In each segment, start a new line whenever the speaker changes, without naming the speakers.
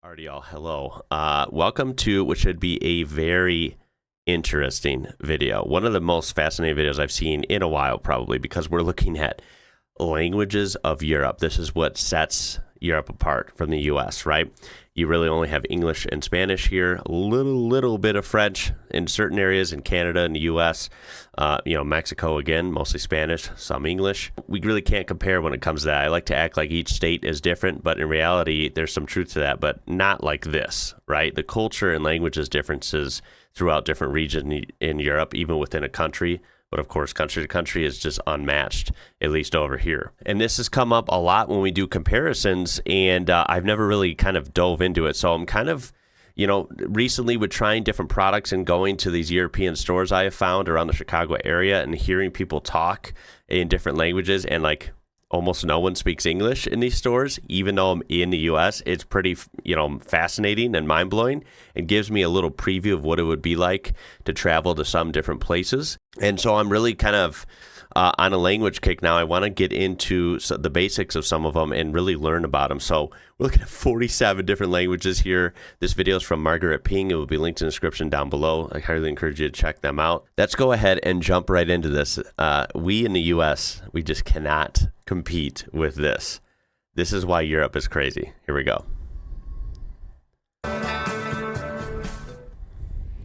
Alrighty, y'all. Hello. Welcome to what should be a very interesting video. One of the most fascinating videos I've seen in a while, probably, because we're looking at languages of Europe. This is what sets Europe apart from the US, right? You really only have English and Spanish here, a little bit of French in certain areas in Canada and the US. Mexico, again, mostly Spanish, some English. We really can't compare when it comes to that. I like to act like each state is different, but in reality, there's some truth to that, but not like this, right? The culture and languages differences throughout different regions in Europe, even within a country. But of course, country to country is just unmatched, at least over here. And this has come up a lot when we do comparisons, and I've never really kind of dove into it. So I'm kind of, recently with trying different products and going to these European stores I have found around the Chicago area and hearing people talk in different languages, and like almost no one speaks English in these stores, even though I'm in the US. It's pretty, fascinating and mind-blowing, and gives me a little preview of what it would be like to travel to some different places. And so I'm really kind of on a language kick now. I want to get into the basics of some of them and really learn about them. So we're looking at 47 different languages here. This video is from Margaret Ping. It will be linked in the description down below. I highly encourage you to check them out. Let's go ahead and jump right into this. We in the US, we just cannot compete with this. This is why Europe is crazy. Here we go.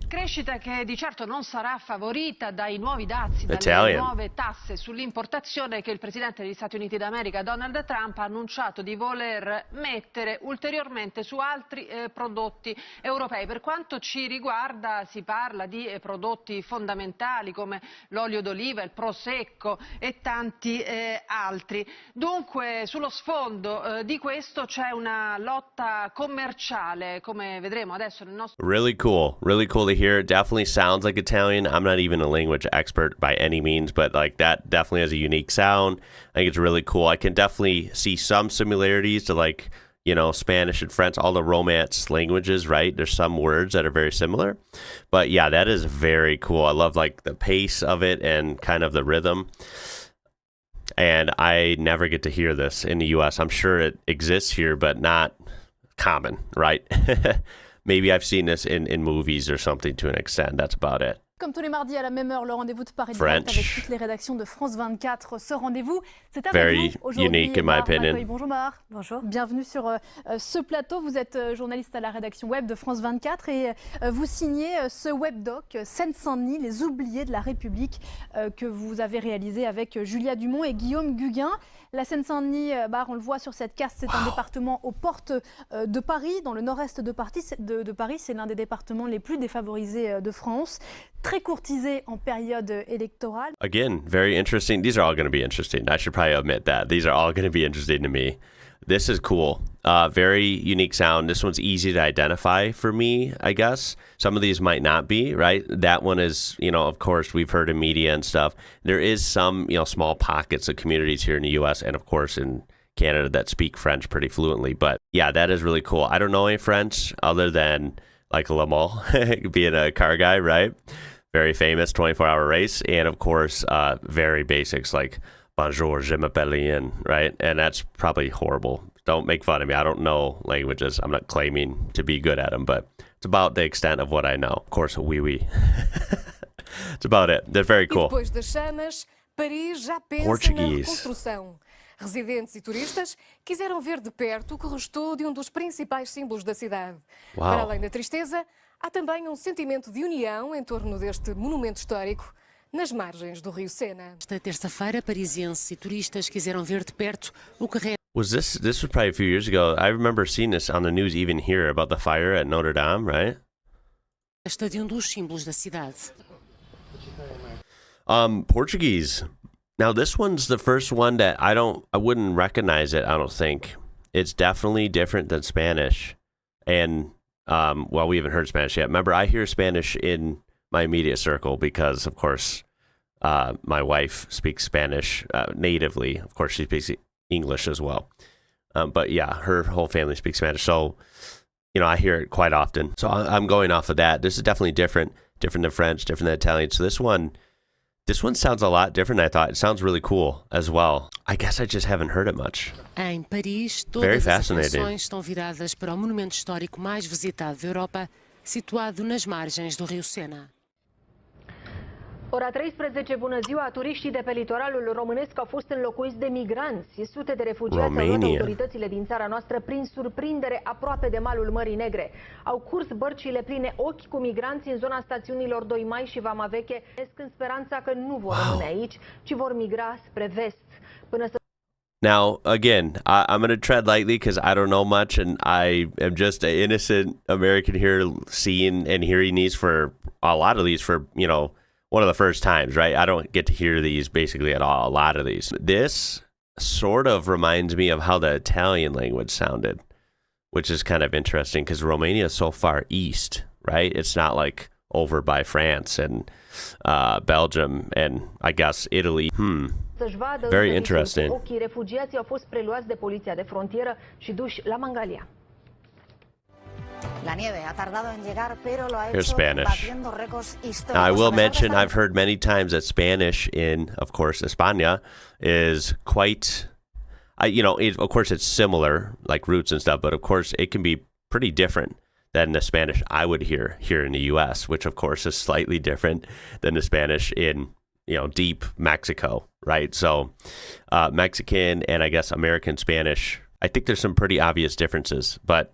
Crescita che di certo non sarà favorita dai nuovi dazi, dalle nuove tasse sull'importazione che il presidente degli Stati Uniti d'America Donald Trump ha annunciato di voler mettere ulteriormente su altri prodotti europei. Per quanto ci riguarda si parla di prodotti fondamentali come l'olio d'oliva, il prosecco e tanti altri. Dunque sullo sfondo di questo c'è una lotta commerciale, come vedremo adesso nel nostro...
Really cool to hear. It definitely sounds like Italian. I'm not even a language expert by any means, but like that definitely has a unique sound. I think it's really cool. I can definitely see some similarities to like, Spanish and French, all the Romance languages, right? There's some words that are very similar, but yeah, that is very cool. I love like the pace of it and kind of the rhythm. And I never get to hear this in the US. I'm sure it exists here, but not common, right? Maybe I've seen this in movies or something to an extent. That's about it.
Comme tous les mardis à la même heure, le rendez-vous de Paris Direct avec toutes les rédactions de France 24. Ce rendez-vous, c'est avec vous aujourd'hui.
Unique in my opinion.
Bonjour Mar. Bonjour. Bienvenue sur ce plateau. Vous êtes journaliste à la rédaction web de France 24 et vous signez ce webdoc Seine-Saint-Denis, les oubliés de la République, que vous avez réalisé avec Julia Dumont et Guillaume Guguin. La Seine-Saint-Denis, on le voit sur cette carte, c'est un département aux portes de Paris, dans le nord-est de Paris. C'est l'un des départements les plus défavorisés de France, très courtisé en période électorale.
Again, very interesting. These are all going to be interesting. I should probably admit that. These are all going to be interesting to me. This is cool. Very unique sound. This one's easy to identify for me, I guess. Some of these might not be, right? That one is, of course, we've heard in media and stuff. There is some, small pockets of communities here in the U.S. and, of course, in Canada that speak French pretty fluently. But, yeah, that is really cool. I don't know any French other than, like, Le Mans, being a car guy, right? Very famous 24-hour race. And, of course, very basics like bonjour, je m'appelle Ian, right? And that's probably horrible. Don't make fun of me. I don't know languages. I'm not claiming to be good at them, but it's about the extent of what I know. Of course, oui. It's about it. They're very cool.
Depois das chamas, Paris já pensa na reconstrução. Residentes e turistas quiseram ver de perto o que restou de dos principais símbolos da cidade.
Wow.
Para além da tristeza, há também sentimento de união em torno deste monumento histórico nas margens do rio Sena.
Esta terça-feira, parisienses e turistas quiseram ver de perto o que
This was probably a few years ago. I remember seeing this on the news even here about the fire at Notre Dame, right?
Esta de dos símbolos da cidade.
Portuguese. Now this one's the first one that I wouldn't recognize it, I don't think. It's definitely different than Spanish. And we haven't heard Spanish yet. Remember, I hear Spanish in my immediate circle because, of course, my wife speaks Spanish natively. Of course, she speaks English as well. But yeah, her whole family speaks Spanish. So, I hear it quite often. So I'm going off of that. This is definitely different than French, different than Italian. So this one This one sounds a lot different than I thought. It sounds really cool as well. I guess I just haven't heard it much.
Em Paris,
Very
todas as
fascinating.
atenções estão viradas para o monumento histórico mais visitado da Europa, situado nas margens do rio Sena.
Ora 13, bună ziua! Turiștii de pe litoralul românesc au fost înlocuiți de migranți. Sute de refugiați au luat autoritățile din țara noastră prin surprindere aproape de malul Mării Negre. Au curs bărcile pline ochi cu migranți în zona stațiunilor 2 Mai și Vama Veche, în speranța că nu vor rămâne aici, ci vor migra spre vest. Până să
Now, again, I'm going to tread lightly because I don't know much, and I am just an innocent American here seeing and hearing these for a lot of these for, one of the first times, right? I don't get to hear these basically at all, a lot of these. This sort of reminds me of how the Italian language sounded, which is kind of interesting because Romania is so far east, right? It's not like over by France and Belgium and I guess Italy. Very interesting.
Ochii refugiații au fost preluați de poliția de frontieră și duși la Mangalia.
La nieve ha tardado en llegar, pero lo ha
Here's
hecho
Spanish.
batiendo récords históricos.
Now, I will mention I've heard many times that Spanish in, of course, España is quite, of course it's similar, like roots and stuff, but of course it can be pretty different than the Spanish I would hear here in the U.S., which of course is slightly different than the Spanish in, deep Mexico, right? So Mexican and I guess American Spanish, I think there's some pretty obvious differences, but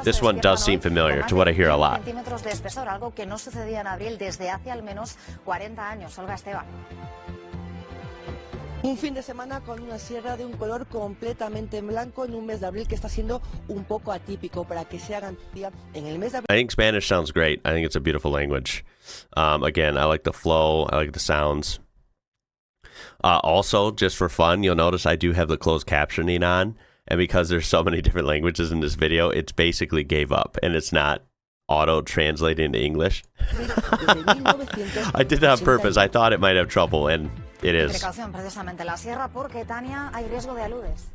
this one does seem familiar to what I hear a lot.
Centímetros de espesor, algo que no sucedía en abril desde hace al menos 40 años. Olga Esteban.
Un fin de semana con una sierra de un color completamente blanco en un mes de abril que está siendo un poco atípico para que se hagan en el mes de abril.
I think Spanish sounds great. I think it's a beautiful language. Again, I like the flow. I like the sounds. Also, just for fun, you'll notice I do have the closed captioning on. And because there's so many different languages in this video, it's basically gave up. And it's not auto-translating to English. I did that on purpose. I thought it might have trouble, and it is.
Precaución precisamente la sierra porque, Tania, hay riesgo de aludes.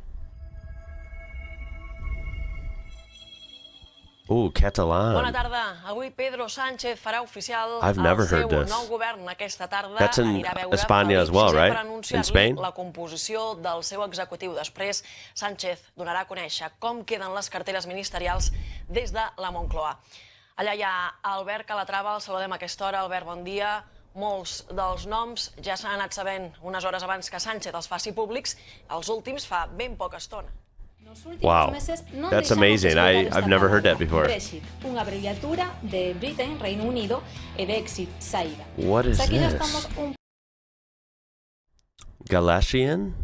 Ooh, Catalan.
Bona tarda. Avui Pedro Sánchez farà oficial
I've never
el seu
heard this.
nou govern aquesta tarda.
That's in
Anirà a veure
España as well, right?
Per
In
anunciar-li
Spain?
la composició del seu executiu. Després, Sánchez donarà a conèixer com queden les carteres ministerials des de la Moncloa. Allà hi ha Albert Calatrava, el saludem a aquesta hora. Albert, bon dia. Molts dels noms ja s'han anat sabent unes hores abans que Sánchez els faci públics. Els últims fa ben poca estona.
Wow, that's amazing. I've never heard that before.
Brexit, unha abreviatura de Britain, Reino Unido, e de exit, saída.
What is this? Galician?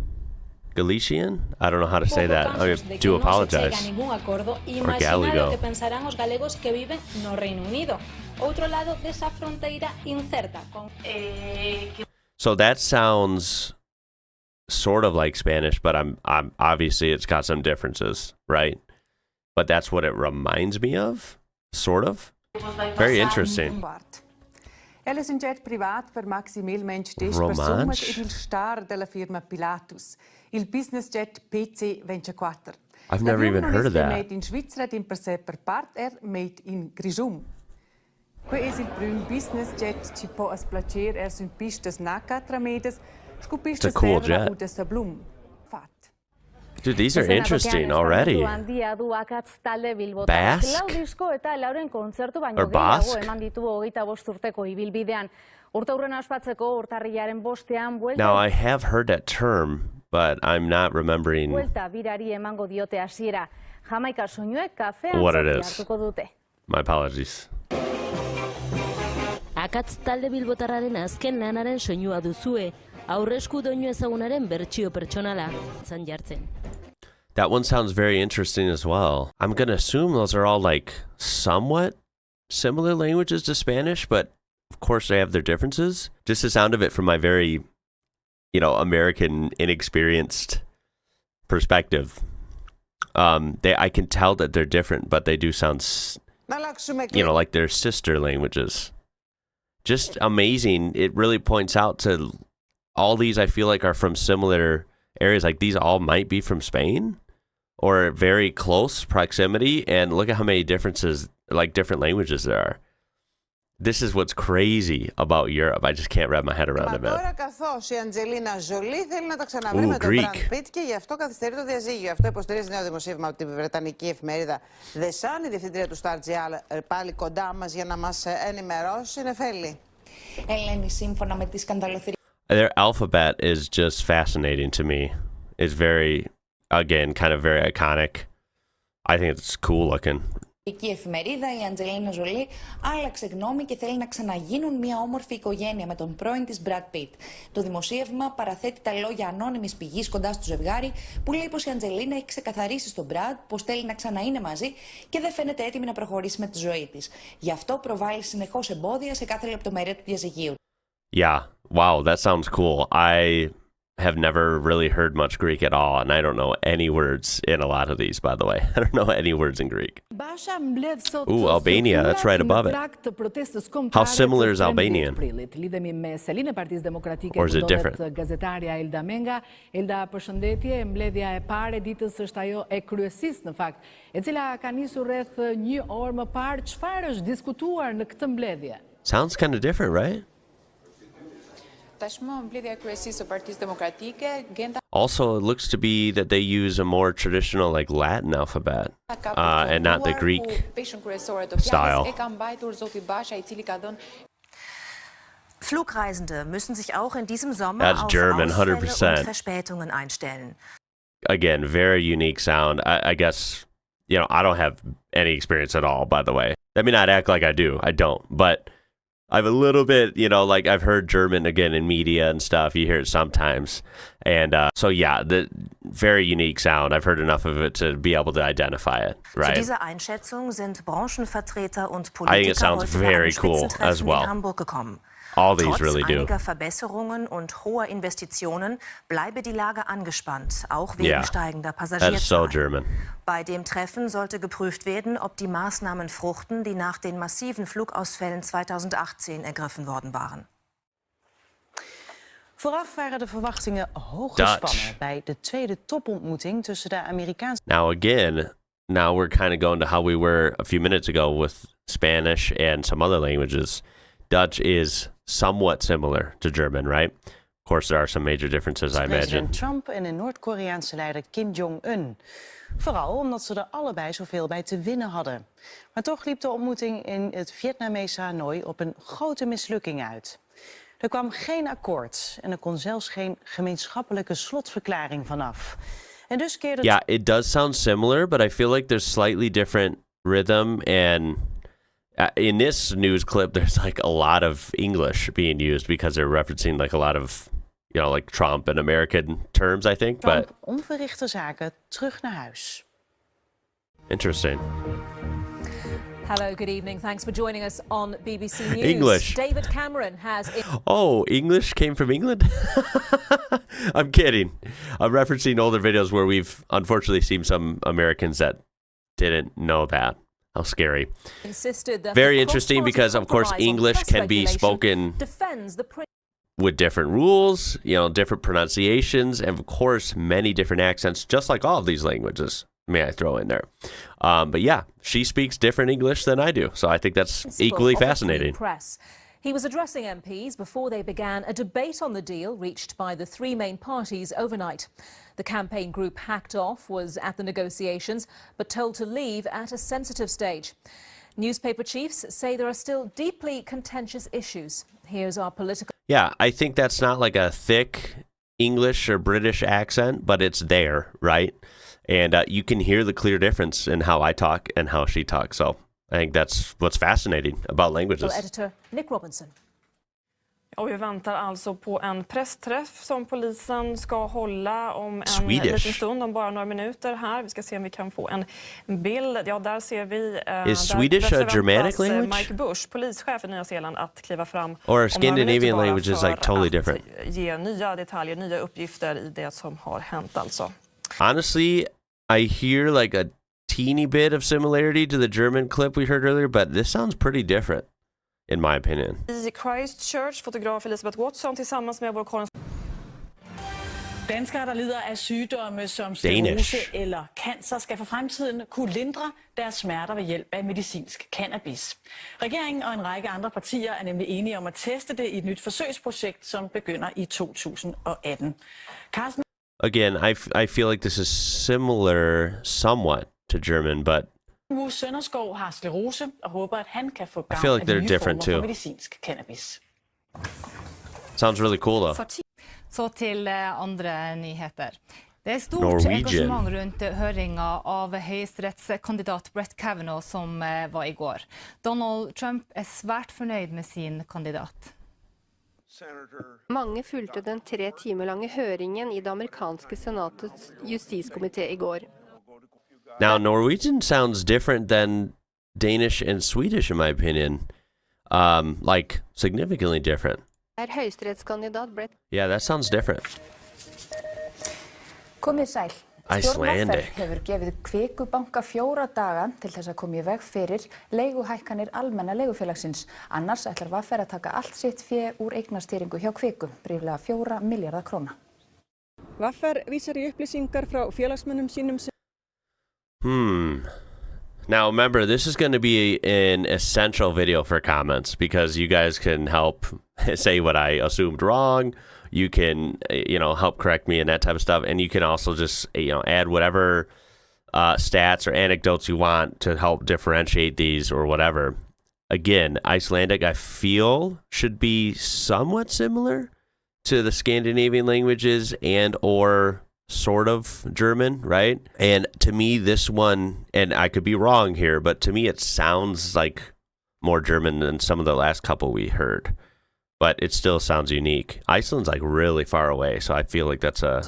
I don't know how to say that. I do apologize. Or Gallego.
Que pensarán os galegos que viven no Reino Unido. Outro lado desa fronteira incerta.
So that sounds sort of like Spanish, but I'm obviously it's got some differences, right? But that's what it reminds me of, sort of. Very interesting.
Eles un jet privat per maximalmente 10 personas ed il star della firma Pilatus, il business jet PC-24.
I've never even heard of that.
Made in Svizzera ed in per sé per part made in Grisum. Qui è il primo business jet ci può splacer su pistas naca tramedes.
It's a cool jet. Dude, these are interesting already. Basque? Or Basque? Now, I have heard that term, but I'm not remembering what it is. My apologies.
Akatz talde bilbotarraren azken lanaren soinua duzue. Aurresku doinu ezagunaren bertsio pertsonala zan jartzen.
That one sounds very interesting as well. I'm going to assume those are all like somewhat similar languages to Spanish, but of course they have their differences. Just the sound of it from my very, American inexperienced perspective. I can tell that they're different, but they do sound, like their sister languages. Just amazing. It really points out to all these I feel like are from similar areas. Like these all might be from Spain or very close proximity. And look at how many differences, like different languages there are. This is what's crazy about Europe. I just can't wrap my head around it, man.
Τώρα καθώς η Αντζελίνα Ζολί θέλει να τα ξαναβρει με τον Brad Pitt και γι' αυτό καθυστερεί το διαζύγιο. Αυτό υποστηρίζει νέο δημοσίευμα από την βρετανική εφημερίδα The Sun. Η διευθύντρια του Star πάλι κοντά μας για να μας ενημερώσει. Νεφέλη.
Ελένη, σύμφωνα με τη σκανδαλοθυρία.
Their alphabet is just fascinating to me. It's very, again, kind of very iconic. I think it's cool looking.
Η εφημερίδα, η Αντζελίνα Ζολί, άλλαξε γνώμη και θέλει να ξαναγίνουν μια όμορφη οικογένεια με τον πρώην της Brad Pitt. Το δημοσίευμα παραθέτει τα λόγια ανώνυμης πηγής κοντά στο ζευγάρι, που λέει πως η Αντζελίνα έχει ξεκαθαρίσει στον Brad πως θέλει να ξαναείναι μαζί και δεν φαίνεται έτοιμη να προχωρήσει με τη ζωή της. Γι' αυτό προβάλλει συνεχώς εμπόδια σε κάθε λεπτομέρεια του διαζυγίου.
Yeah, wow, that sounds cool. I have never really heard much Greek at all, and I don't know any words in a lot of these, by the way. I don't know any words in Greek. Ooh, Albania, that's right above it. How similar is Albanian? Or is it different?
Elda, përshëndetje, mbledhja e parë e ditës është ajo e kryesisë në fakt, e cila ka nisur rreth 1 orë më parë. Çfarë është diskutuar në këtë mbledhje?
Sounds kind of different, right? Also, it looks to be that they use a more traditional, like Latin alphabet, and not the Greek style.
Flugreisende müssen sich auch in diesem Sommer
That's
auf
German,
Ausfälle
100%.
und Verspätungen einstellen.
Again, very unique sound. I guess, you know, I don't have any experience at all, by the way. Let me not act like I do. I don't. But I have a little bit, you know, like I've heard German, again, in media and stuff. You hear it sometimes. And so, yeah, the very unique sound. I've heard enough of it to be able to identify it, right?
Zu dieser Einschätzung sind Branchenvertreter und
I think it sounds
Politiker
very
heute
cool
zu einem
as well.
in Hamburg gekommen.
All these
Trotz
really do.
einiger Verbesserungen und hoher Investitionen bleibe die Lage angespannt, auch wegen
Yeah,
steigender
that is so
Passagierzahlen.
German.
Bei dem Treffen sollte geprüft werden, ob die Maßnahmen fruchten, die nach den massiven Flugausfällen 2018 ergriffen worden waren.
Vooraf waren de verwachtingen hoog gespannen bij de tweede topontmoeting tussen de Amerikaanse...
Now again, now we're kind of going to how we were a few minutes ago with Spanish and some other languages. Dutch is somewhat similar to German, right? Of course, there are some major differences, I imagine.
President Trump en de Noord-Koreaanse leider Kim Jong-un. Vooral omdat ze er allebei zoveel bij te winnen hadden. Maar toch liep de ontmoeting in het Vietnamese Hanoi op een grote mislukking uit. Er kwam geen akkoord en er kon zelfs geen gemeenschappelijke slotverklaring vanaf. En dus keerde...
Yeah, it does sound similar, but I feel like there's slightly different rhythm. And in this news clip, there's like a lot of English being used because they're referencing like a lot of, you know, like Trump and American terms, I think.
Trump,
But
onverrichte zaken, terug naar huis.
interesting.
Hello, good evening. Thanks for joining us on BBC News.
English.
David Cameron has...
Oh, English came from England? I'm kidding. I'm referencing older videos where we've unfortunately seen some Americans that didn't know that. How scary. Very interesting because, of course, English can be spoken with different rules, you know, different pronunciations, and, of course, many different accents, just like all of these languages, may I throw in there. But, yeah, she speaks different English than I do, so I think that's equally fascinating.
Press. He was addressing MPs before they began a debate on the deal reached by the three main parties overnight. The campaign group hacked off was at the negotiations, but told to leave at a sensitive stage. Newspaper chiefs say there are still deeply contentious issues. Here's our political...
Yeah, I think that's not like a thick English or British accent, but it's there, right? And you can hear the clear difference in how I talk and how she talks. So I think that's what's fascinating about languages.
Editor Nick Robinson.
Och vi väntar alltså på en pressträff som polisen ska hålla om en liten stund, om bara några minuter här. Vi ska se om vi kan få en bild. Ja, där ser vi
Is Swedish a Germanic language?
Mike Bush, polischef i Nya Zeeland, att kliva fram.
Or Scandinavian language is like totally different.
Ge nya detaljer, nya uppgifter i det som har hänt alltså.
Honestly, I hear like a teeny bit of similarity to the German clip we heard earlier, but this sounds pretty different, in my opinion.
I Christchurch, fotograf Elizabeth Watson tillsammans med vår korrespondent.
Danskere, der lider af sygdomme som sklerose eller cancer, skal for fremtiden kunne lindre deres smerter ved hjælp af medicinsk cannabis. Regeringen og en række andre partier er nemlig enige om at teste det i et nyt forsøgsprojekt, som begynder i 2018. Carsten?
Again, I feel like this is similar somewhat to German, but
Sønderskov har sklerose og håber, at han kan få gavn
like
af nye former for medicinsk cannabis.
Sounds really cool though.
Så til andre nyheter. Det er stort engasjement rundt høringa av høyesterettskandidat Brett Kavanaugh som var i går. Donald Trump er svært fornøyd med sin kandidat.
Mange fulgte den 3 timer lange høringen i det amerikanske senatets justiskomité i går.
Now, Norwegian sounds different than Danish and Swedish, in my opinion. Like, significantly different.
Høyesterettskandidat Brett.
Yeah, that sounds different.
Komið sæl.
Icelandic.
Hefur gefið kvikubanka 4 daga til þess að koma í veg fyrir leiguhækkanir almenna leigufélagsins. Annars ætlar VR að taka allt sitt fé úr eignastýringu hjá Kviku, ríflega 4 milljarða króna.
VR vísar í upplýsingar frá félagsmönnum sínum sem
Now remember, this is going to be an essential video for comments because you guys can help say what I assumed wrong. You can, help correct me and that type of stuff. And you can also just, add whatever stats or anecdotes you want to help differentiate these or whatever. Again, Icelandic, I feel, should be somewhat similar to the Scandinavian languages and or sort of German, right? And to me, this one, and I could be wrong here, but to me it sounds like more German than some of the last couple we heard. But it still sounds unique. Iceland's like really far away, so I feel like that's a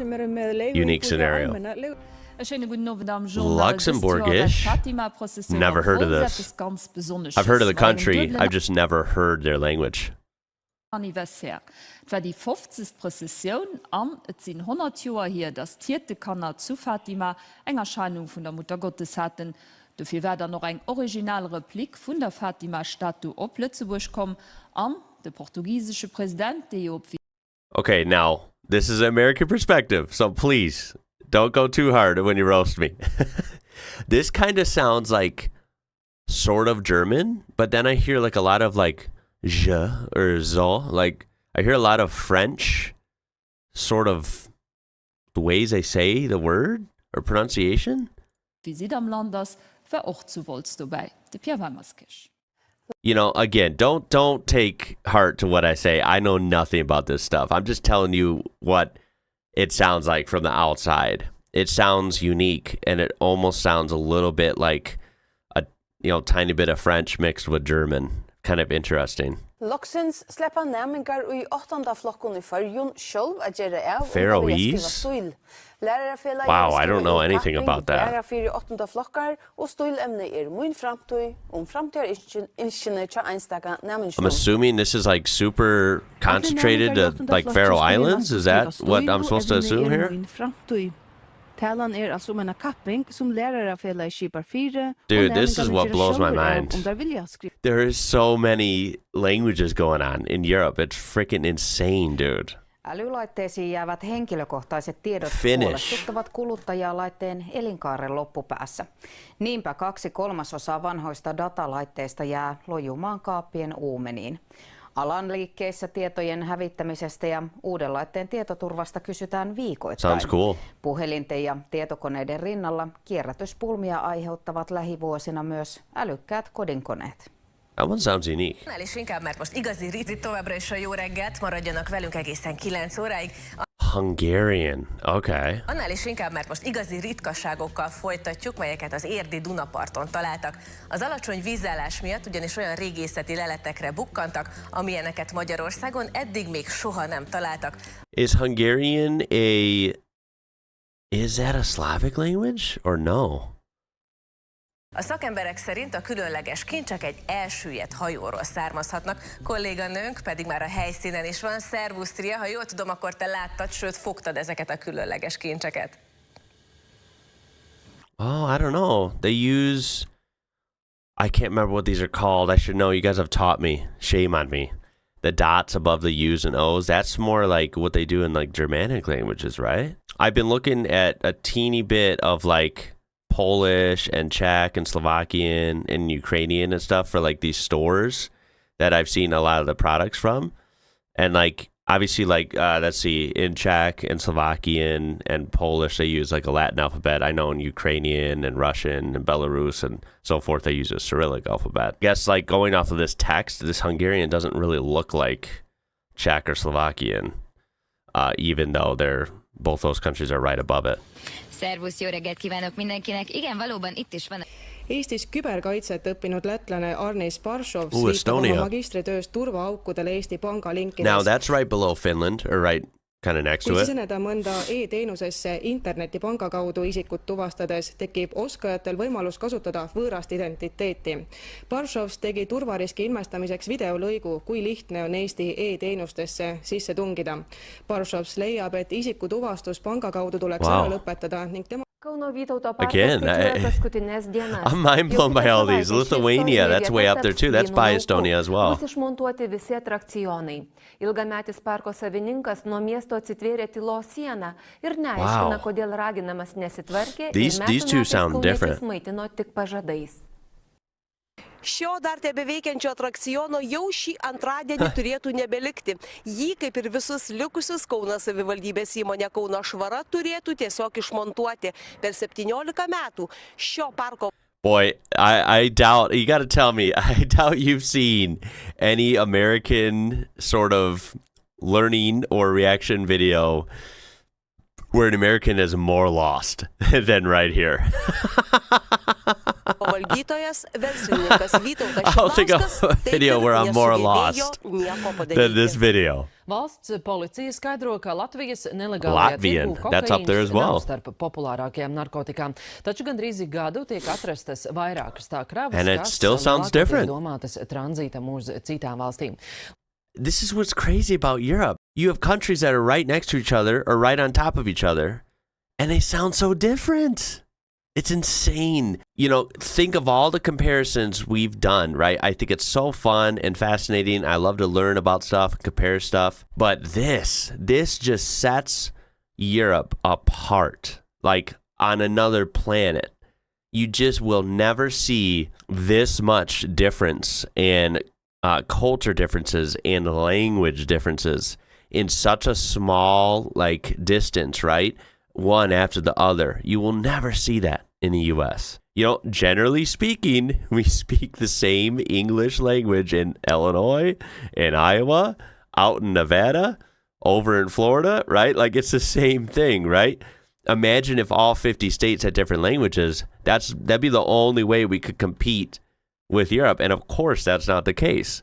unique scenario. Luxembourgish? Never heard of this. I've heard of the country, I've just never heard their language.
Anniversaire. Es war die 50. Prozession an, es sind 100 Jahre hier, dass Tierte Kanner zu Fatima eine Erscheinung von der Mutter Gottes hatten. Dafür war dann noch eine Originalreplik von der Fatima-Statue auf Lützeburg kommen an der portugiesische Präsident, der
Okay, now, this is an American perspective, so please, don't go too hard when you roast me. This kind of sounds like sort of German, but then I hear like a lot of like je or zo, like I hear a lot of French sort of the ways they say the word or pronunciation. Again, don't take heart to what I say. I know nothing about this stuff. I'm just telling you what it sounds like from the outside. It sounds unique and it almost sounds a little bit like a tiny bit of French mixed with German. Kind of interesting.
Loksins sleppa nemingar í 8. flokkun í Føroyum sjálv að gera av
Faroese? Wow, I don't know anything about that.
Læra fyrir 8. flokkar og stílemni mun framtíð framtíðarynskini hjá einstaka nemingar.
I'm assuming this is like super concentrated to like Faroe Islands. Is that what I'm supposed to assume here?
Talan altså en kapping som lærarafélag skipar fyrir.
Dude, this is what blows my mind. There is so many languages going on in Europe. It's freaking insane, dude.
Älylaitteisiin jäävät henkilökohtaiset tiedot huolestuttavat kuluttajaa laitteen elinkaaren loppupäässä. Niinpä 2/3 vanhoista datalaitteista jää lojumaan kaappien uumeniin. Alan liikkeissä tietojen hävittämisestä ja uuden laitteen tietoturvasta kysytään viikoittain.
Sounds cool.
Puhelinten ja tietokoneiden rinnalla kierrätyspulmia aiheuttavat lähivuosina myös älykkäät kodinkoneet.
That one sounds unique.
Annál is inkább, mert most igazi rizit továbbra is a jó reggelt, maradjanak velünk egészen 9 óráig.
Hungarian, okay.
Annál is inkább, mert most igazi ritkaságokkal folytatjuk, melyeket az érdi Dunaparton találtak. Az alacsony vízállás miatt ugyanis olyan régészeti leletekre bukkantak, amilyeneket Magyarországon eddig még soha nem találtak.
Is Hungarian is that a Slavic language or no?
A szakemberek szerint a különleges kincsek egy elsüllyedt hajóról származhatnak, kolléganőnk pedig már a helyszínen is van. Szervusz, Tria, ha jól tudom, akkor te láttad, sőt fogtad ezeket a különleges kincseket.
Oh, I don't know. They use... I can't remember what these are called. I should know. You guys have taught me. Shame on me. the dots above the U's and O's, that's more like what they do in like Germanic languages, right? I've been looking at a teeny bit of like Polish and Czech and Slovakian and Ukrainian and stuff for like these stores that I've seen a lot of the products from. And like, obviously, like, let's see, in Czech and Slovakian and Polish, they use like a Latin alphabet. I know in Ukrainian and Russian and Belarus and so forth, they use a Cyrillic alphabet. I guess like going off of this text, this Hungarian doesn't really look like Czech or Slovakian, even though both those countries are right above it.
Szervusz, jó reggelt kívánok mindenkinek. Igen, valóban itt is van.
Eestis küberkaitset õppinud lätlane Arnis Baršov liitub oma magistritöös turvaaukudele Eesti Panga linkides.
Now that's right below Finland, or right kind of next to it.
Kui siseneda mõnda e-teenusesse internetipanga kaudu isikut tuvastades, tekib oskajatel võimalus kasutada võõrast identiteeti. Baršov tegi turvariski ilmestamiseks videolõigu, kui lihtne on Eesti e-teenustesse sisse tungida. Baršov leiab, et isiku tuvastus panga kaudu tuleks ära lõpetada ning tema
Again, I'm mind blown by all these. Lithuania, that's way up there too. That's by Estonia as well.
Ilgametis parko savininkas nuo miesto atsitvėrė tylos sieną ir neaiškina, kodėl raginamas nesitvarkė ir metų metais maitino tik pažadais.
Šio dar tebeveikiančio atrakciono jau šį antradienį turėtų nebelikti. Jį, kaip ir visus likusius Kauno savivaldybės įmonė Kauno Švara, turėtų tiesiog išmontuoti. Per 17 metų šio parko...
Boy, I doubt, you got to tell me, I doubt you've seen any American sort of learning or reaction video where an American is more lost than right here. I don't think of a video where I'm more lost than this video.
Valsts policija skaidro, ka Latvijas nelegālajā tirgu
kokaīns
nav starp populārākajām narkotikām. Taču gandrīz gadu tiek atrastas vairākas tā kravas, kas lielākoties domātas tranzītam uz citām valstīm.
This is what's crazy about Europe. You have countries that are right next to each other or right on top of each other, and they sound so different. It's insane. You know, think of all the comparisons we've done, right? I think it's so fun and fascinating. I love to learn about stuff and compare stuff. But this just sets Europe apart, like on another planet. You just will never see this much difference and culture differences and language differences in such a small like distance, right? One after the other. You will never see that in the U.S. You know, generally speaking, we speak the same English language in Illinois, in Iowa, out in Nevada, over in Florida, right? Like it's the same thing, right? Imagine if all 50 states had different languages. That'd be the only way we could compete with Europe. And of course, that's not the case.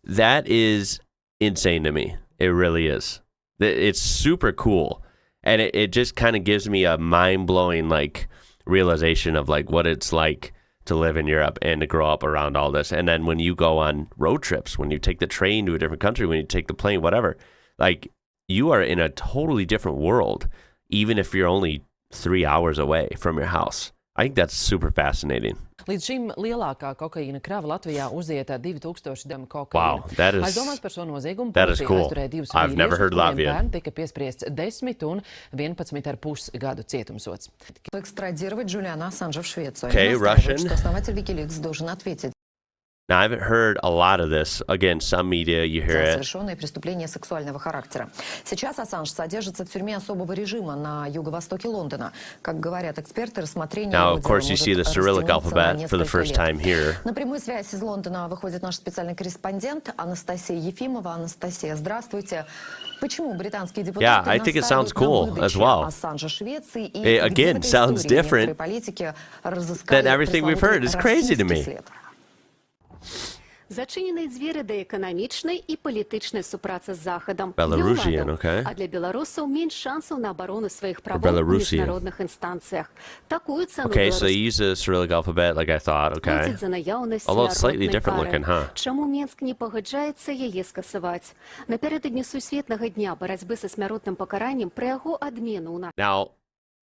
That is insane to me. It really is. It's super cool. And it just kind of gives me a mind-blowing like realization of like what it's like to live in Europe and to grow up around all this. And then when you go on road trips, when you take the train to a different country, when you take the plane, whatever, like you are in a totally different world, even if you're only 3 hours away from your house. I think that's super fascinating.
Līdz šim lielākā kokaīna krava Latvijā uzieta 2000 gramu kokaīna.
Wow, that is cool. I've never heard Latvia.
Bērni tika piespriests 10 un 11,5 gadu cietumsods.
Okay, Russian. Now, I haven't heard a lot of this. Again, some media, you hear it.
Преступления сексуального характера. Сейчас Ассанж содержится в тюрьме особого режима на юго-востоке Лондона. Как говорят эксперты, рассмотрение
Now, of course, you see the Cyrillic alphabet for the first time here.
На прямую связь из Лондона выходит наш специальный корреспондент Анастасия Ефимова. Анастасия, здравствуйте. Почему британские депутаты
настаивают на выдаче
Ассанжа Швеции и
again, sounds different than everything we've heard. It's crazy to me.
Зачинені двері до економічної і політичної співпраці з Заходом.
Belarusian, okay.
А для білорусів менш шансів на оборону своїх прав у міжнародних інстанціях. Таку ціну
Okay, so they use the Cyrillic alphabet like I thought, okay.
за наявність
Although it's slightly
народної
different looking, huh?
Чому Мінськ не погоджається її скасувати? Напередодні Всесвітнього дня боротьби зі смертним покаранням про його адміну у нас.
Now,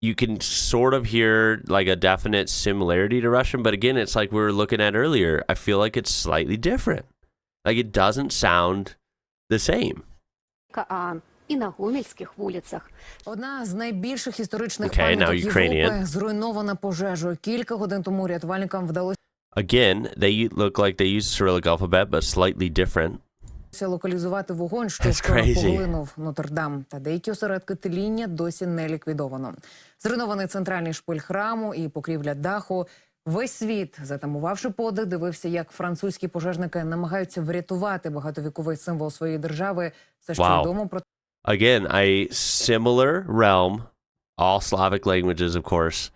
you can sort of hear like a definite similarity to Russian, but again, it's like we were looking at earlier. I feel like it's slightly different. Like it doesn't sound the same.
І на гомельських вулицях.
Одна з найбільших історичних
Okay, now
пам'яток
Ukrainian.
Європи зруйнована пожежою. Кілька годин тому рятувальникам вдалося
Again, they look like they use Cyrillic alphabet, but slightly different.
локалізувати вогонь, що
That's
вчора
crazy.
поглинув Нотр-Дам. Та деякі осередки тління досі не ліквідовано. Зруйнований центральний шпиль храму і покрівля даху. Весь світ, затамувавши подих, дивився, як французькі пожежники намагаються врятувати багатовіковий символ своєї держави. Все, що
Wow.
відомо про
Again, a similar realm, all Slavic languages, of course,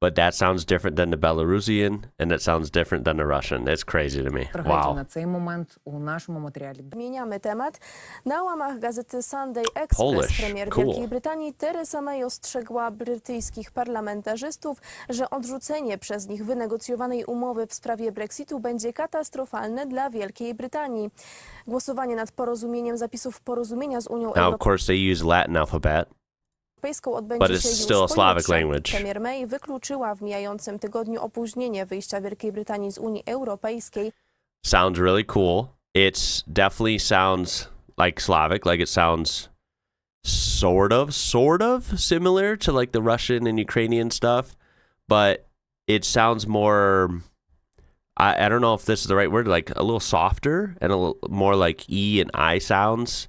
but that sounds different than the Belarusian, and that sounds different than the Russian. It's crazy to me.
трагедію на
Wow.
цей момент у нашому матеріалі.
Zmieniamy temat. Na łamach gazety Sunday
Polish.
Express premier
Cool.
Wielkiej Brytanii Theresa May ostrzegła brytyjskich parlamentarzystów, że odrzucenie przez nich wynegocjowanej umowy w sprawie Brexitu będzie katastrofalne dla Wielkiej Brytanii. Głosowanie nad porozumieniem zapisów porozumienia z Unią
Now, of course, they use Latin alphabet.
Europejską
But
odbędzie
it's
się
still a
już
Slavic
pojutrze.
language.
Premier May wykluczyła w mijającym tygodniu opóźnienie wyjścia Wielkiej Brytanii z Unii Europejskiej.
Sounds really cool. It's definitely sounds like Slavic, like it sounds sort of similar to like the Russian and Ukrainian stuff, but it sounds more, I don't know if this is the right word, like a little softer and a little more like E and I sounds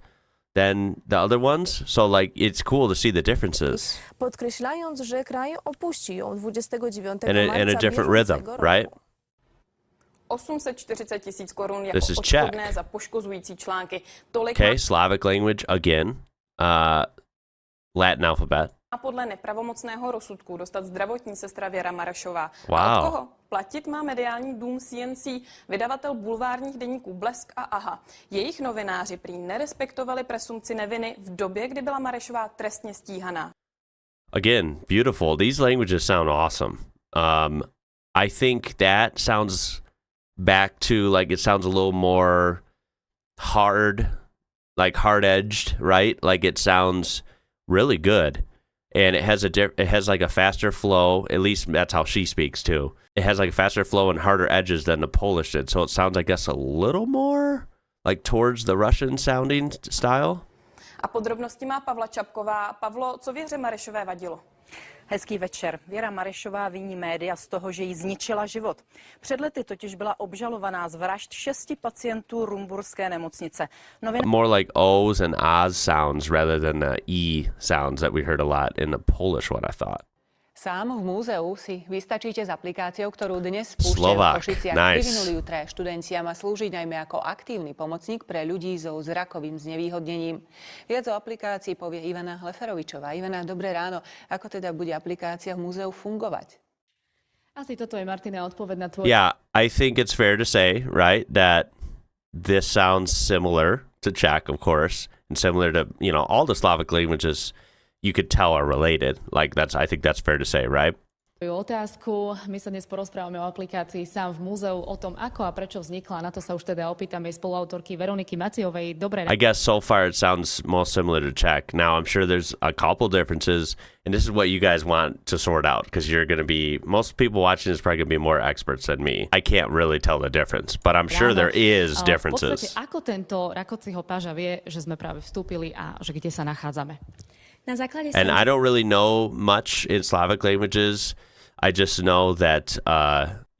than the other ones. So like it's cool to see the differences.
Podkreślając, że kraj opuści ją 29
And
marca
a different rhythm,
bieżącego roku.
right?
840 000 korun jako
This is Czech.
odškodné za poškozující články. Tolik
Okay, Slavic language again. Latin alphabet.
má podle nepravomocného rozsudku dostat zdravotní sestra Věra Marešová.
Wow.
A od koho? Platit má mediální dům CNC, vydavatel bulvárních deníků Blesk a Aha. Jejich novináři prý nerespektovali presumpci neviny v době, kdy byla Marešová trestně stíhaná.
Again, beautiful. These languages sound awesome. I think that sounds back to like it sounds a little more hard, like hard-edged, right? Like it sounds really good, and it has like a faster flow. At least that's how she speaks too. It has like a faster flow and harder edges than the Polish did. So it sounds, I guess, a little more like towards the Russian sounding style.
A podrobnosti má Pavla Čapková. Pavlo, co Věře Marešové vadilo?
Hezký večer. Věra Marešová viní média z toho, že jí zničila život. Před lety totiž byla obžalovaná z vražd 6 pacientů rumburské nemocnice.
More like O's and A's sounds rather than the E sounds that we heard a lot in the Polish one, I thought.
Sám v múzeu si vystačíte s aplikáciou, ktorú dnes spúšťajú v
Slovak.
Košiciach.
Nice.
Vyvinuli ju traja študenti a má slúžiť najmä ako aktívny pomocník pre ľudí so zrakovým znevýhodnením. Viac o aplikácii povie Ivana Hleferovičová. Ivana, dobré ráno. Ako teda bude aplikácia v múzeu fungovať?
Asi toto je, Martina, odpoveď na tvoj...
Yeah, I think it's fair to say, right, that this sounds similar to Czech, of course, and similar to, you know, all the Slavic languages you could tell are related. Like I think that's fair to say, right?
Otázku. My sa dnes porozprávame o aplikácii Sám v múzeu, o tom, ako a prečo vznikla. Na to sa už teda opýtame spoluautorky Veroniky Maciovej. Dobré.
I guess so far it sounds most similar to Czech. Now I'm sure there's a couple differences, and this is what you guys want to sort out, because you're going to be, most people watching this probably going to be more experts than me. I can't really tell the difference, but I'm sure there is differences.
V podstate, ako tento rakociho páža vie, že sme práve vstúpili a že kde sa nachádzame?
And I don't really know much in Slavic languages. I just know that,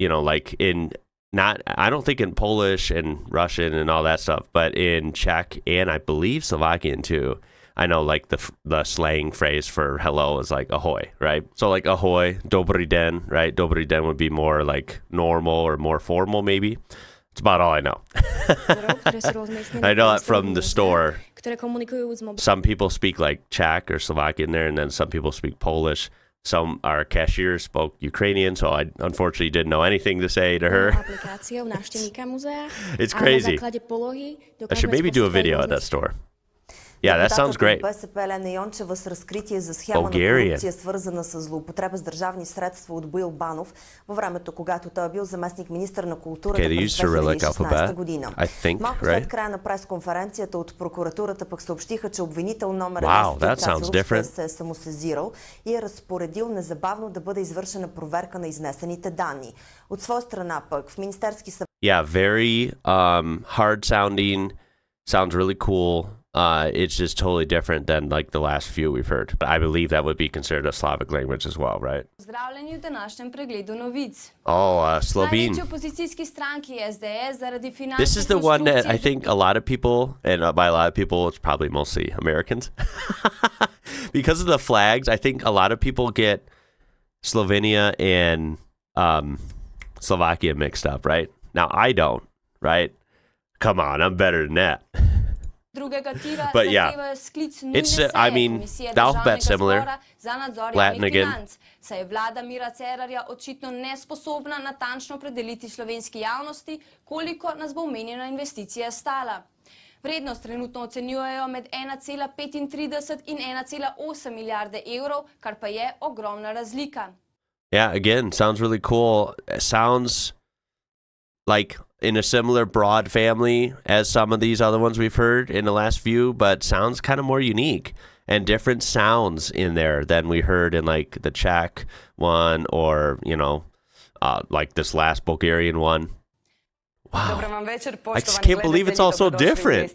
you know, like I don't think in Polish and Russian and all that stuff, but in Czech and I believe Slovakian too, I know like the slang phrase for hello is like ahoy, right? So like ahoy, dobrý den, right? Dobrý den would be more like normal or more formal maybe. It's about all I know. I know that from the store. Some people speak like Czech or Slovakian there, and then some people speak Polish. Some our cashier spoke Ukrainian, so I unfortunately didn't know anything to say to her. It's crazy. I should maybe do a video at that store. Yeah, that sounds great. Bulgarian.
Свързана с злоупотреба с държавни средства от Боил Банов във времето, когато той бил заместник-министър на културата през 2016 година. Малко след края на пресконференцията от прокуратурата пък съобщиха, че обвинител номер 1 се е самосезирал и е разпоредил незабавно да бъде извършена проверка на изнесените данни. От своя страна пък в Министерски съвет...
Yeah, very hard sounding. Sounds really cool. It's just totally different than like the last few we've heard. I believe that would be considered a Slavic language as well, right?
Pozdravljeni v današnjem pregledu novic.
Slovene.
Največji opozicijski stranki SDS zaradi finančnih
This is the one that I think a lot of people, and by a lot of people, it's probably mostly Americans. Because of the flags, I think a lot of people get Slovenia and Slovakia mixed up, right? Now, I don't, right? Come on, I'm better than that. But yeah, it's, I mean, the alphabet's similar. Latin again.
Saj je vlada Mira Cerarja očitno nesposobna natančno opredeliti slovenski javnosti, koliko nas bo omenjena investicija stala. Vrednost trenutno ocenjujejo med 1,35 in 1,8 milijarde evrov, kar pa je ogromna razlika.
Yeah, again, sounds really cool. It sounds like in a similar broad family as some of these other ones we've heard in the last few, but sounds kind of more unique and different sounds in there than we heard in like the Czech one or, you know, like this last Bulgarian one. Wow. I just can't believe it's all so different.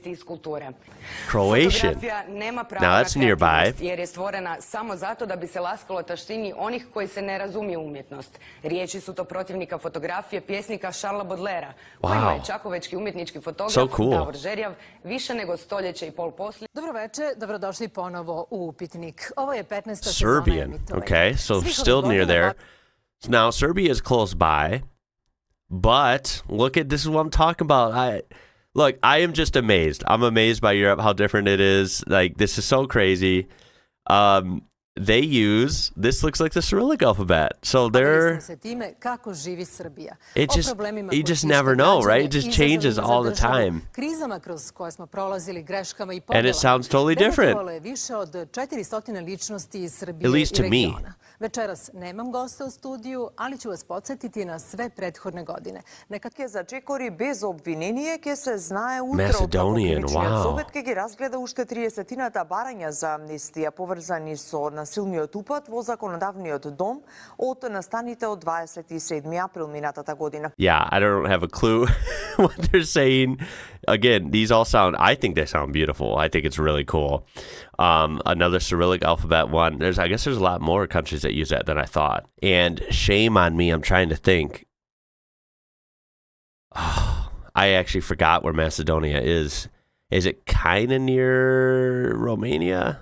Croatian. Now that's nearby.
Jer je stvorena samo zato da bi se laskalo taštini onih koji se ne razumiju umjetnost. Riječi su to protivnika fotografije pjesnika Šarla Bodlera, kojima je čakovečki umjetnički fotograf Davor Žerjav više nego stoljeće i pol poslije.
Dobroveče, dobrodošli ponovo u Upitnik. Ovo je 15. sezona
Serbian. Okay, so still near there. Now Serbia is close by. But look at this is what I'm talking about. I am just amazed. I'm amazed by Europe, how different it is. Like, this is so crazy. They use, this looks like the Cyrillic alphabet. So they're, it just, you just never know, right? It just changes all the time. And it sounds totally different. At least to me.
Večeras nemam gosta u studiju, ali ću vas podsjetiti na sve prethodne godine.
Nekak za čekori bez obvinjenije, ki se znaje
Macedonian, wow.
Sovjet, ki razgleda ušte 30-tinata baranja za amnestija povezani so nasilniот upad во законодавниот дом од настаните од 27 април минатата година.
Yeah, I don't have a clue what they're saying. Again, these all sound, I think they sound beautiful. I think it's really cool. Another Cyrillic alphabet one. I guess there's a lot more countries that use that than I thought. And shame on me, I'm trying to think. Oh, I actually forgot where Macedonia is. Is it kind of near Romania?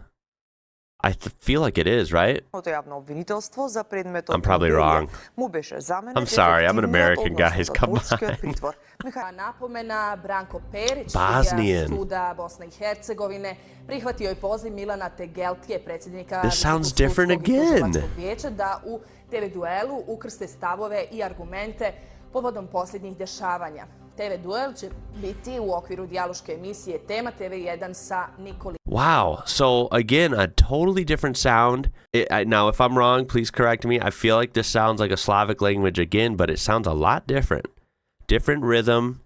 I feel like it is, right? I'm probably wrong. I'm sorry, I'm an American, guys. Come on.
Napomena Branko Perić,
Bosnian.
suda Bosne i Hercegovine, prihvatio je poziv Milana Tegeltije, predsjednika
This sounds different again.
vijeća, da u TV duelu ukrste stavove i argumente povodom posljednjih dešavanja. TV duel će biti u okviru dijaloške emisije Tema TV1 sa Nikolinom.
Wow. So again, a totally different sound. Now, if I'm wrong, please correct me. I feel like this sounds like a Slavic language again, but it sounds a lot different. Different rhythm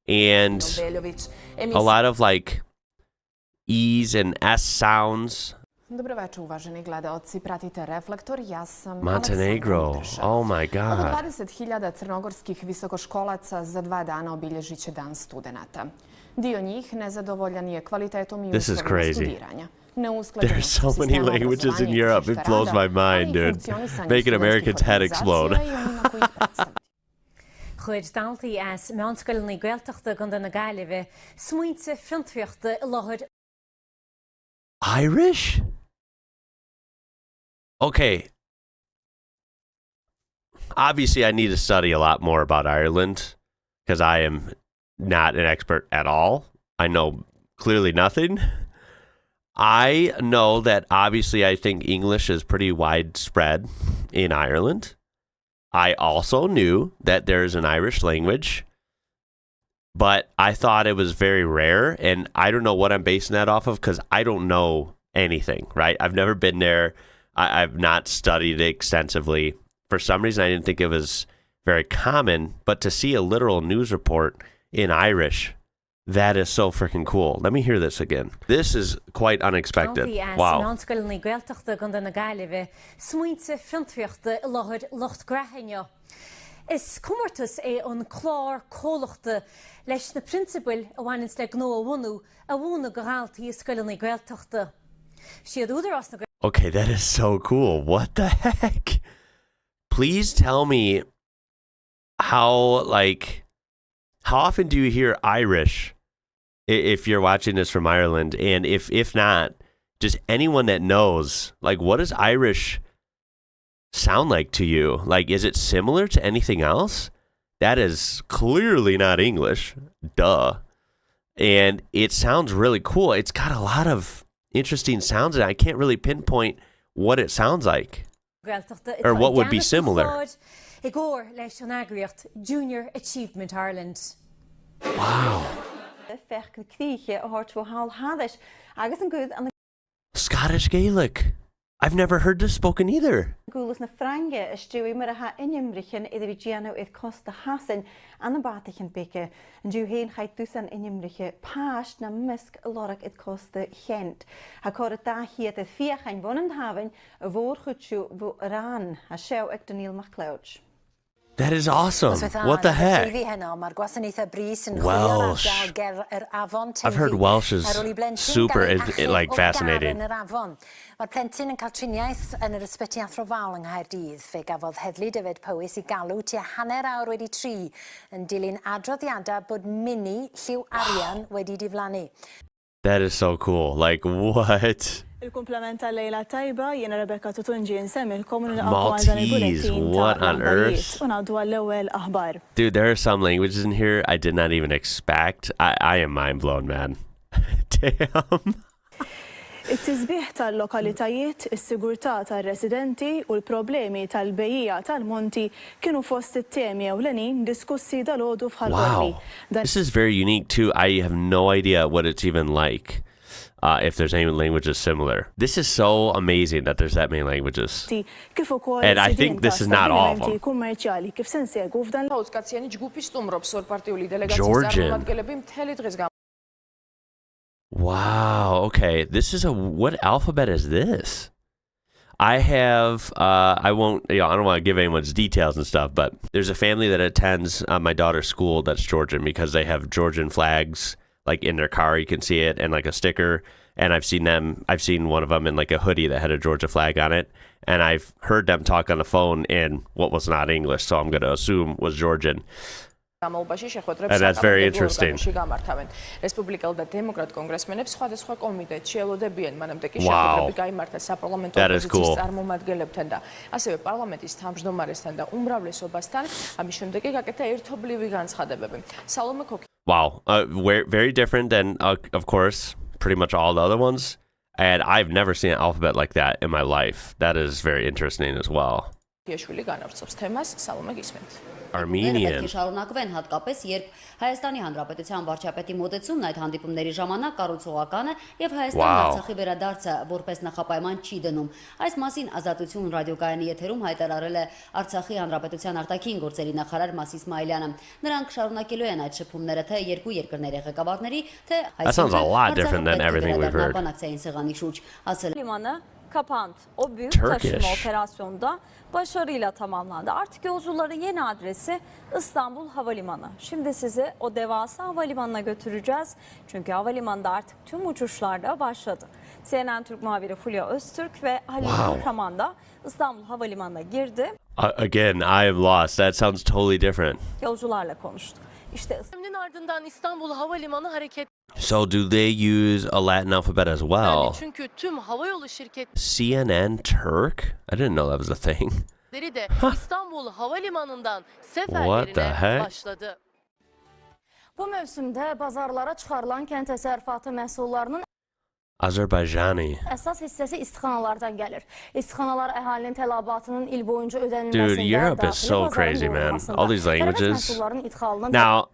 and a lot of like E's and S sounds.
Dobroveče, uvaženi gledaoci, pratite Reflektor, ja sam
Montenegro, oh my god.
Oko 20.000 crnogorskih visokoškolaca za 2 dana obilježit će Dan studenata. Dio njih nezadovoljan je kvalitetom i uslovima studiranja.
There's so many languages in Europe, it blows my mind, dude. Making Americans' head explode.
Chuid daltaí as meánscoilnaí Gaeltachta gan na Gaillimhe, smuointe frontfiochta láthir.
Irish? Okay. Obviously, I need to study a lot more about Ireland because I am not an expert at all. I know clearly nothing. I know that obviously I think English is pretty widespread in Ireland. I also knew that there's an Irish language, but I thought it was very rare, and I don't know what I'm basing that off of because I don't know anything, right? I've never been there. I've not studied it extensively. For some reason, I didn't think it was very common, but to see a literal news report in Irish, that is so freaking cool. Let me hear this again. This is quite unexpected. Wow.
Is cummartas an chlár cólachta leis na principal a bhainins le gná a bhúna go háiltaí is scoileanna gaeltachta. Siad údar as na
Okay, that is so cool. What the heck? Please tell me how often do you hear Irish if you're watching this from Ireland? And if not, just anyone that knows, what does Irish sound like to you? Is it similar to anything else? That is clearly not English. Duh. And it sounds really cool. It's got a lot of interesting sounds, and I can't really pinpoint what it sounds like or what would be similar.
Junior Achievement Ireland.
Wow. Scottish Gaelic. I've never heard this spoken either.
Gulas na Frange is dúi mar ha inimrichen idir Giano it Costa Hassan an the Baltic beke and du heen heit dusan inimriche past na misk lorek it Costa Gent. Ha kor da hier het vier wonnen haven a voorgoedju wo ran ha show ek Daniel MacLeod.
That is awesome. What the heck? Welsh. I've heard Welsh is super fascinating.
Mae'r plentyn yn cael triniaeth yn yr ysbyty Athrofal yng Nghaerdydd, fe gafodd heddlu Dyfed Powys I galw tua hanner awr wedi 3 yn dilyn adroddiadau bod mini lliw arian wedi diflannu.
That is so cool. What? Maltese, what on earth? Dude, there are some languages in here I did not even expect. I am mind blown, man. Damn.
It-tisbieħ tal-lokalitajiet, is-sigurtà tar-residenti u l-problemi tal-bejjija tal-monti kienu fost it-temi ewlenin diskussi dal-għodu f'ħal-qorti.
This is very unique too. I have no idea what it's even like. If there's any languages similar. This is so amazing that there's that many languages. And I think this is not all of them. Georgian. Wow, okay. This is what alphabet is this? I have, I don't want to give anyone's details and stuff, but there's a family that attends my daughter's school that's Georgian because they have Georgian flags in their car, you can see it, and a sticker. And I've seen one of them in a hoodie that had a Georgia flag on it. And I've heard them talk on the phone in what was not English, so I'm going to assume was Georgian. And that's very interesting. Wow. That is cool. Wow. Very different than, of course, pretty much all the other ones. And I've never seen an alphabet like that in my life. That is very interesting as well. Armenian.
Շարունակվեն հատկապես, երբ Հայաստանի Հանրապետության վարչապետի մոտեցումն այդ հանդիպումների ժամանակ կառուցողական է եւ Հայաստանն Արցախի վերադարձը որպես նախապայման չի դնում։ Այս մասին Ազատություն ռադիոկայանի եթերում հայտարարել է Արցախի Հանրապետության արտաքին գործերի նախարար Մաս Իսմայելյանը։ Նրանք շարունակելու են այդ շփումները թե երկու երկրների ղեկավարների, թե Հայաստանի բանակցային սեղանի շուրջ, ասել
kapandı. O büyük taşıma operasyonda başarıyla tamamlandı. Artık yolcuların yeni adresi İstanbul Havalimanı. Şimdi sizi o devasa havalimanına götüreceğiz. Çünkü havalimanında artık tüm uçuşlarda başladı. CNN Türk muhabiri Fulya Öztürk ve Halil Kahraman da İstanbul Havalimanı'na girdi.
Again, I am lost. That sounds totally different.
Yolcularla konuştu. İşte ardından İstanbul Havalimanı hareket.
So do they use a Latin alphabet as well?
Çünkü tüm havayolu şirketleri
CNN Turk? I didn't know that was a thing.
de İstanbul Havalimanı'ndan seferlerine başladı.
Bu mövsümdə bazarlara çıxarılan kənd təsərrüfatı məhsullarının
Azerbaijani.
əsas hissəsi istixanalardan gəlir. İstixanalar əhalinin tələbatının il boyunca ödənilməsində
Dude, Europe is so crazy, man. All these languages. Now,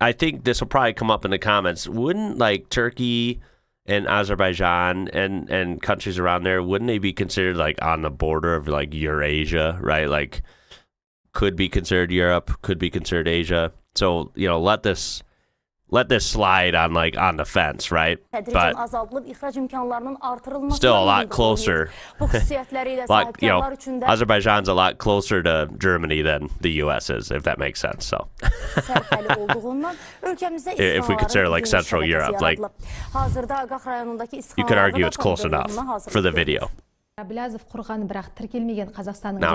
I think this will probably come up in the comments. Wouldn't Turkey and Azerbaijan and countries around there, wouldn't they be considered on the border of Eurasia, right? Could be considered Europe, could be considered Asia. So, let this let this slide on the fence, right? But still a lot closer. Like, Azerbaijan's a lot closer to Germany than the U.S. is, if that makes sense. So, if we consider like Central Europe, like you could argue it's close enough for the video. Now,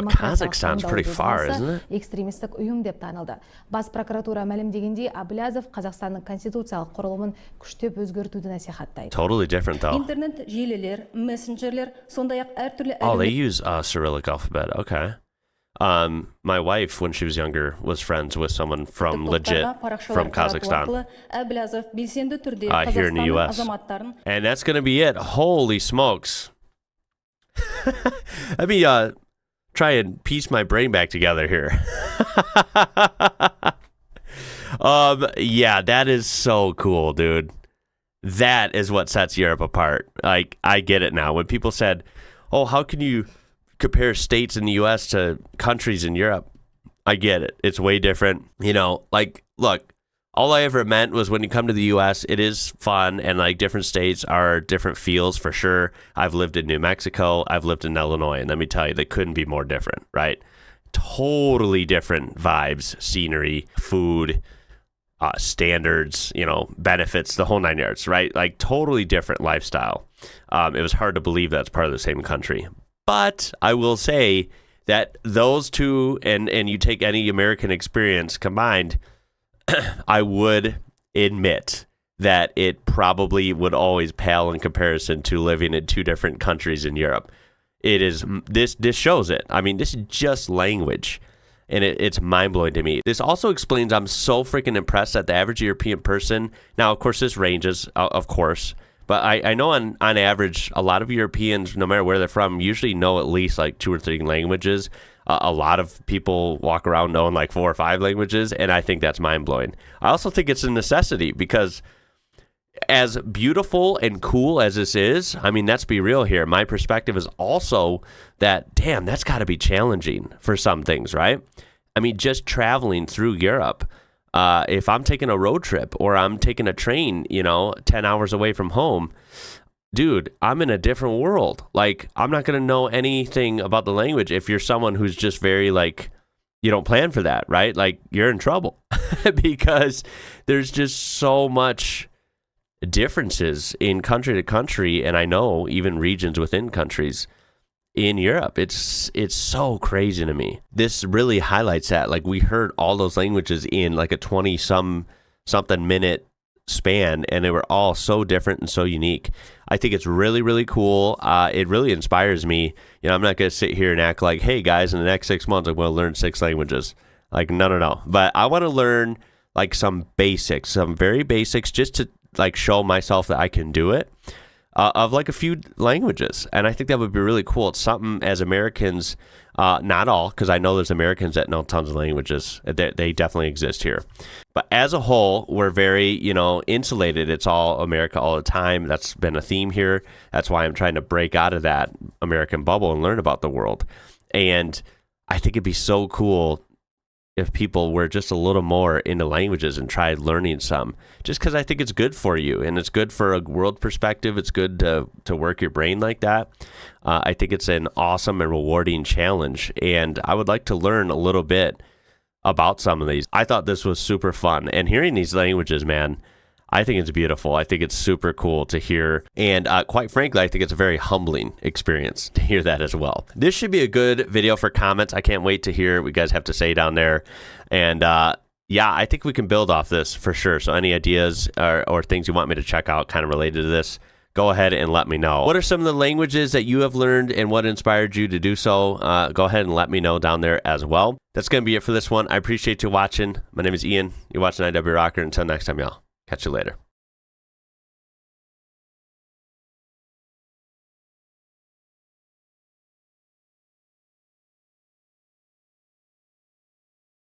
Kazakhstan's pretty far, isn't it?
Экстремистік ұйым деп танылды. Бас прокуратура мәлімдегенде Аблязов Қазақстанның конституциялық құрылымын күштеп өзгертуді насихаттайды.
Totally different though.
Интернет желілер, мессенджерлер, сондай-ақ әртүрлі
Oh, they use Cyrillic alphabet. Okay. My wife, when she was younger, was friends with someone from Kazakhstan. Here in the U.S. And that's going to be it. Holy smokes. Let me try and piece my brain back together here. Yeah, that is so cool, dude. That is what sets Europe apart. Like, I get it now. When people said, oh, how can you compare states in the U.S. to countries in Europe? I get it. It's way different. You know, like, look, all I ever meant was when you come to the U.S., it is fun, and like different states are different feels for sure. I've lived in New Mexico. I've lived in Illinois, and let me tell you, they couldn't be more different, right? Totally different vibes, scenery, food, standards, you know, benefits, the whole 9 yards, right? Like totally different lifestyle. It was hard to believe that's part of the same country. But I will say that those two, and you take any American experience combined, I would admit that it probably would always pale in comparison to living in two different countries in Europe. It is, this shows it. I mean, this is just language, and it's mind-blowing to me. This also explains I'm so freaking impressed that the average European person, now, of course, this ranges, of course, but I know on average, a lot of Europeans, no matter where they're from, usually know at least like 2 or 3 languages. A lot of people walk around knowing like 4 or 5 languages, and I think that's mind-blowing. I also think it's a necessity because as beautiful and cool as this is, I mean, let's be real here. My perspective is also that, damn, that's got to be challenging for some things, right? I mean, just traveling through Europe, if I'm taking a road trip or I'm taking a train, 10 hours away from home, dude, I'm in a different world. Like, I'm not going to know anything about the language if you're someone who's just very, like, you don't plan for that, right? Like, you're in trouble because there's just so much differences in country to country, and I know even regions within countries in Europe. It's so crazy to me. This really highlights that. Like, we heard all those languages in like a 20-something minute span, and they were all so different and so unique. I think it's really, really cool. It really inspires me. I'm not going to sit here and act like, hey guys, in the next 6 months I'm going to learn 6 languages. Like, no. But I want to learn like some basics, some very basics, just to like show myself that I can do it, of like a few languages. And I think that would be really cool. It's something as Americans, not all, because I know there's Americans that know tons of languages. They definitely exist here. But as a whole, we're very, insulated. It's all America all the time. That's been a theme here. That's why I'm trying to break out of that American bubble and learn about the world. And I think it'd be so cool if people were just a little more into languages and tried learning some, just because I think it's good for you and it's good for a world perspective. It's good to work your brain like that. I think it's an awesome and rewarding challenge, and I would like to learn a little bit about some of these. I thought this was super fun, and hearing these languages, man, I think it's beautiful. I think it's super cool to hear. And quite frankly, I think it's a very humbling experience to hear that as well. This should be a good video for comments. I can't wait to hear what you guys have to say down there. And yeah, I think we can build off this for sure. So any ideas or things you want me to check out kind of related to this, go ahead and let me know. What are some of the languages that you have learned and what inspired you to do so? Go ahead and let me know down there as well. That's going to be it for this one. I appreciate you watching. My name is Ian. You're watching IWrocker. Until next time, y'all. Catch you later.